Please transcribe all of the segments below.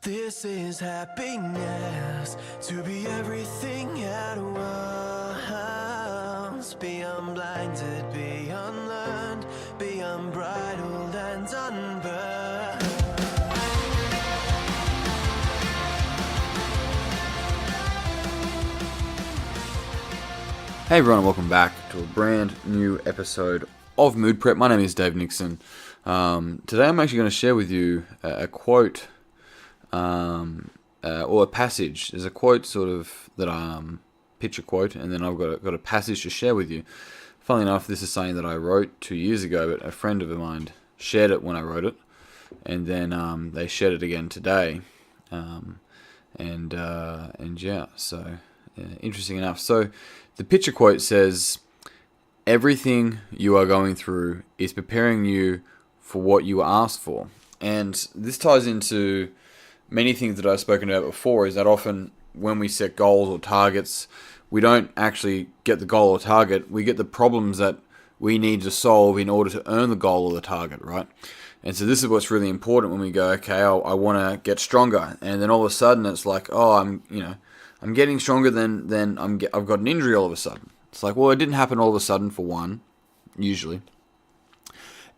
This is happiness, to be everything at once. Be unblinded, be unlearned, be unbridled and unburned. Hey everyone, and welcome back to a brand new episode of Mood Prep. My name is Dave Nixon. Today I'm actually going to share with you a quote or a passage. There's a quote sort of that picture quote, and then I've got a passage to share with you. Funnily enough, this is something that I wrote 2 years ago, but a friend of mine shared it when I wrote it, and then they shared it again today. Interesting enough. So the picture quote says, "Everything you are going through is preparing you for what you asked for." And this ties into many things that I've spoken about before, is that often when we set goals or targets, we don't actually get the goal or target, we get the problems that we need to solve in order to earn the goal or the target, right? And so this is what's really important when we go, okay, I want to get stronger, and then all of a sudden it's like, oh, I'm getting stronger, then I've got an injury all of a sudden. It's like, well, it didn't happen all of a sudden, for one, usually.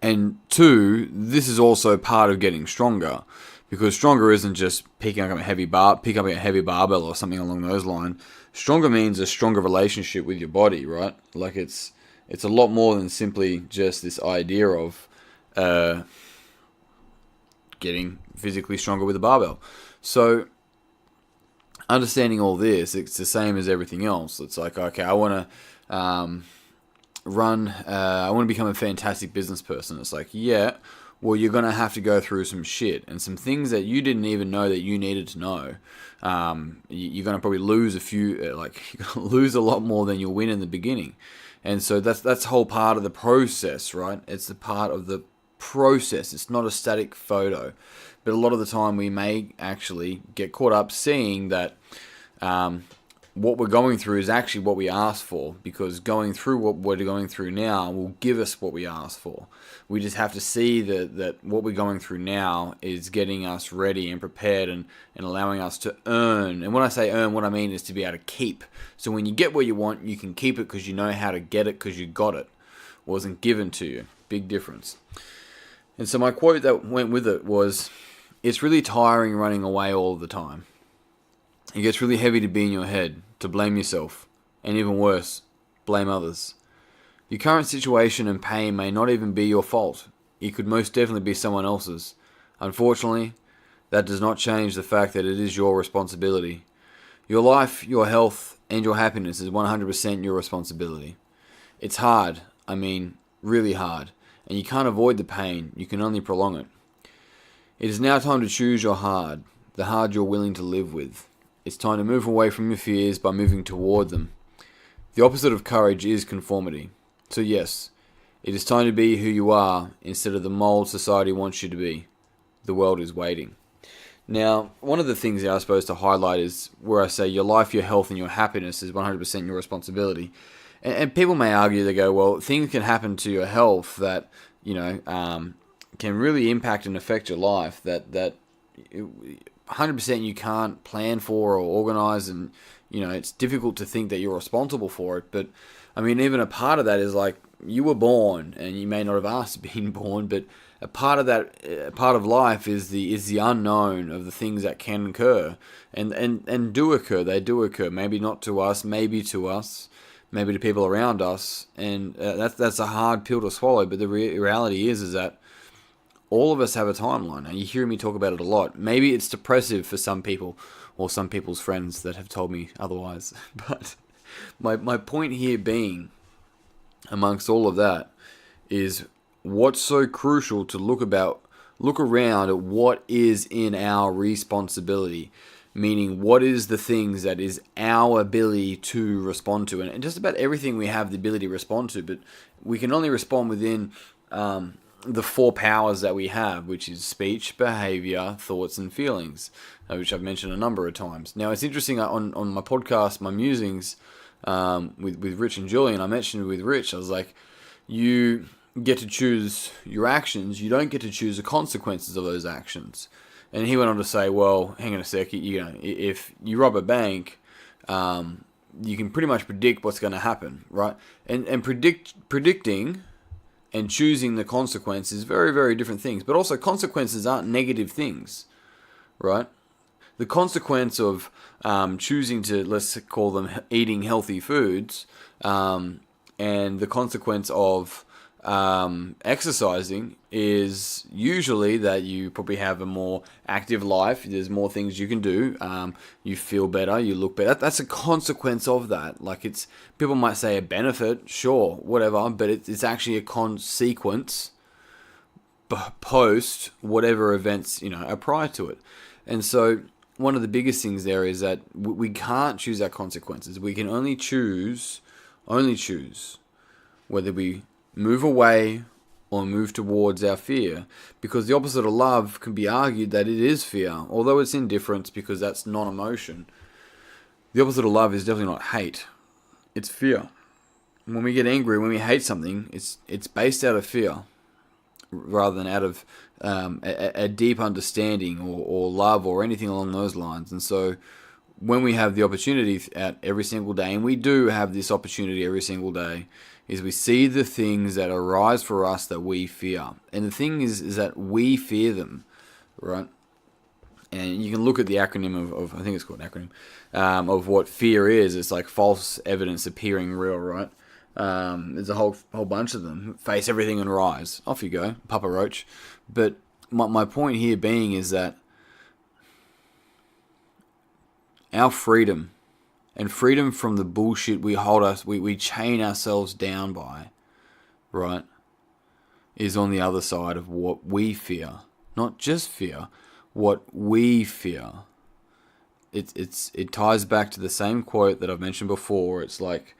And two, this is also part of getting stronger, because stronger isn't just picking up a heavy barbell or something along those lines. Stronger means a stronger relationship with your body, right? Like it's a lot more than simply just this idea of getting physically stronger with a barbell. So understanding all this, it's the same as everything else. It's like, okay, I want to I want to become a fantastic business person. It's like, yeah, well, you're going to have to go through some shit and some things that you didn't even know that you needed to know. You're going to probably lose you're going to lose a lot more than you'll win in the beginning. And so that's the whole part of the process, right? It's the part of the process. It's not a static photo. But a lot of the time we may actually get caught up seeing that what we're going through is actually what we asked for, because going through what we're going through now will give us what we asked for. We just have to see that what we're going through now is getting us ready and prepared and allowing us to earn. And when I say earn, what I mean is to be able to keep. So when you get what you want, you can keep it because you know how to get it because you got it. It wasn't given to you. Big difference. And so my quote that went with it was, "It's really tiring running away all the time. It gets really heavy to be in your head, to blame yourself, and even worse, blame others. Your current situation and pain may not even be your fault. It could most definitely be someone else's. Unfortunately, that does not change the fact that it is your responsibility. Your life, your health, and your happiness is 100% your responsibility. It's hard, really hard, and you can't avoid the pain, you can only prolong it. It is now time to choose your hard, the hard you're willing to live with. It's time to move away from your fears by moving toward them. The opposite of courage is conformity. So yes, it is time to be who you are instead of the mold society wants you to be. The world is waiting." Now, one of the things that I'm supposed to highlight is where I say your life, your health, and your happiness is 100% your responsibility. And people may argue, they go, well, things can happen to your health that, can really impact and affect your life that 100% you can't plan for or organize, and it's difficult to think that you're responsible for it. But even a part of that is like, you were born and you may not have asked to be born, but a part of that part of life is the unknown of the things that can occur and do occur. They do occur, maybe not to us, maybe to people around us, and that's a hard pill to swallow. But the reality is that all of us have a timeline, and you hear me talk about it a lot. Maybe it's depressive for some people, or some people's friends that have told me otherwise. But my point here being, amongst all of that, is what's so crucial to look around at what is in our responsibility. Meaning, what is the things that is our ability to respond to. And just about everything we have the ability to respond to, but we can only respond within the 4 powers that we have, which is speech, behavior, thoughts, and feelings, which I've mentioned a number of times. Now, it's interesting, on my podcast, my musings with Rich and Julian, I mentioned with Rich, I was like, you get to choose your actions, you don't get to choose the consequences of those actions. And he went on to say, well, hang on a sec, if you rob a bank, you can pretty much predict what's going to happen, right? And predicting and choosing the consequence is very, very different things. But also consequences aren't negative things, right? The consequence of choosing to, let's call them eating healthy foods, and the consequence of exercising is usually that you probably have a more active life. There's more things you can do. You feel better. You look better. That's a consequence of that. Like, it's, people might say a benefit, sure, whatever, but it's actually a consequence post whatever events are prior to it. And so one of the biggest things there is that we can't choose our consequences. We can only choose whether we move away or move towards our fear, because the opposite of love can be argued that it is fear, although it's indifference because that's non-emotion. The opposite of love is definitely not hate. It's fear. When we get angry, when we hate something, it's based out of fear rather than out of a deep understanding or love or anything along those lines. And so when we have the opportunity at every single day, and we do have this opportunity every single day, is we see the things that arise for us that we fear. And the thing is that we fear them, right? And you can look at the acronym of I think it's called an acronym, of what fear is. It's like false evidence appearing real, right? There's a whole bunch of them. Face everything and rise. Off you go, Papa Roach. But my point here being is that our freedom, and freedom from the bullshit we chain ourselves down by, right, is on the other side of what we fear. Not just fear, what we fear. It ties back to the same quote that I've mentioned before. It's like,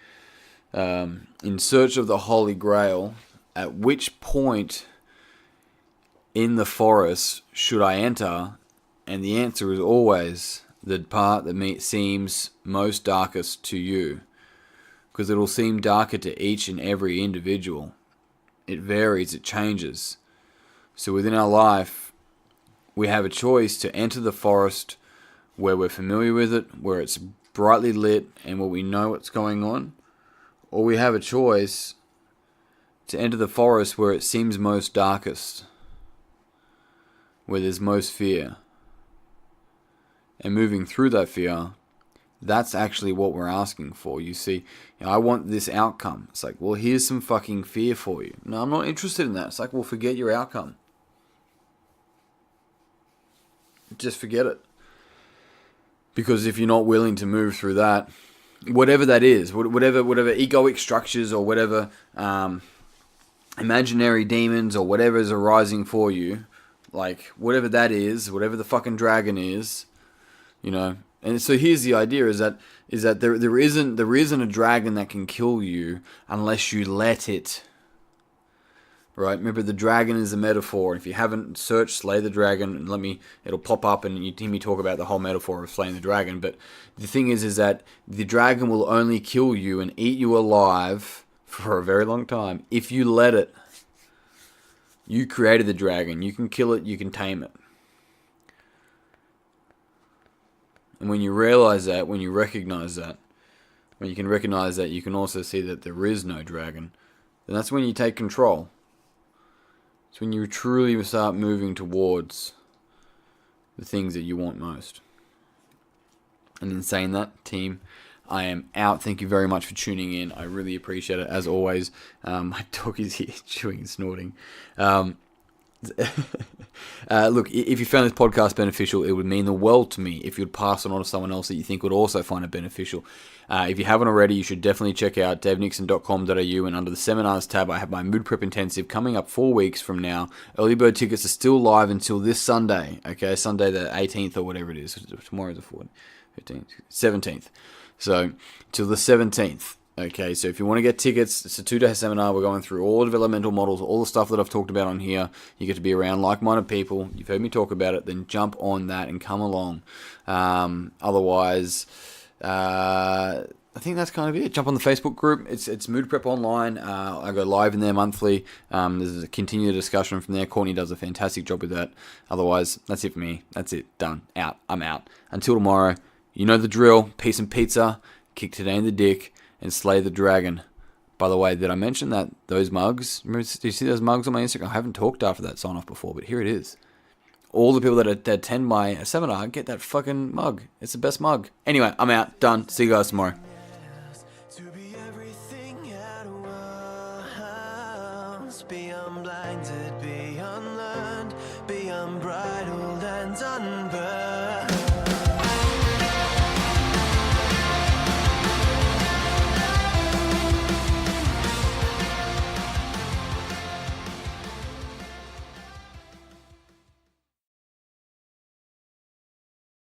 in search of the Holy Grail, at which point in the forest should I enter? And the answer is always the part that seems most darkest to you, because it'll seem darker to each and every individual. It varies, it changes. So within our life, we have a choice to enter the forest where we're familiar with it, where it's brightly lit and where we know what's going on, or we have a choice to enter the forest where it seems most darkest, where there's most fear. And moving through that fear, that's actually what we're asking for. You see, I want this outcome. It's like, well, here's some fucking fear for you. No, I'm not interested in that. It's like, well, forget your outcome. Just forget it. Because if you're not willing to move through that, whatever that is, whatever egoic structures or whatever imaginary demons or whatever is arising for you, like whatever that is, whatever the fucking dragon is, And so here's the idea: is that there isn't a dragon that can kill you unless you let it. Right? Remember, the dragon is a metaphor. If you haven't searched Slay the Dragon, it'll pop up and you hear me talk about the whole metaphor of slaying the dragon. But the thing is that the dragon will only kill you and eat you alive for a very long time if you let it. You created the dragon. You can kill it. You can tame it. And when you realize that, when you recognize that, when you can recognize that, you can also see that there is no dragon. Then that's when you take control. It's when you truly start moving towards the things that you want most. And in saying that, team, I am out. Thank you very much for tuning in. I really appreciate it. As always, my dog is here chewing and snorting. Look, if you found this podcast beneficial, it would mean the world to me if you'd pass it on to someone else that you think would also find it beneficial. If you haven't already, you should definitely check out davenixon.com.au, and under the seminars tab, I have my Mood Prep Intensive coming up 4 weeks from now. Early bird tickets are still live until this Sunday, okay? Sunday the 18th or whatever it is. Tomorrow's the 14th, 15th, 17th. So, till the 17th. Okay, so if you want to get tickets, it's a 2-day seminar. We're going through all the developmental models, all the stuff that I've talked about on here. You get to be around like-minded people. You've heard me talk about it. Then jump on that and come along. Otherwise, I think that's kind of it. Jump on the Facebook group. It's Mood Prep Online. I go live in there monthly. There's a continued discussion from there. Courtney does a fantastic job with that. Otherwise, that's it for me. That's it. Done. Out. I'm out. Until tomorrow, you know the drill. Peace and pizza. Kick today in the dick and slay the dragon. By the way, did I mention that those mugs? Remember, do you see those mugs on my Instagram? I haven't talked after that sign off before, but here it is. All the people that attend my seminar get that fucking mug. It's the best mug. Anyway, I'm out. Done. See you guys tomorrow. to be everything at once. Be unblinded, be unlearned, be unbridled and unburned.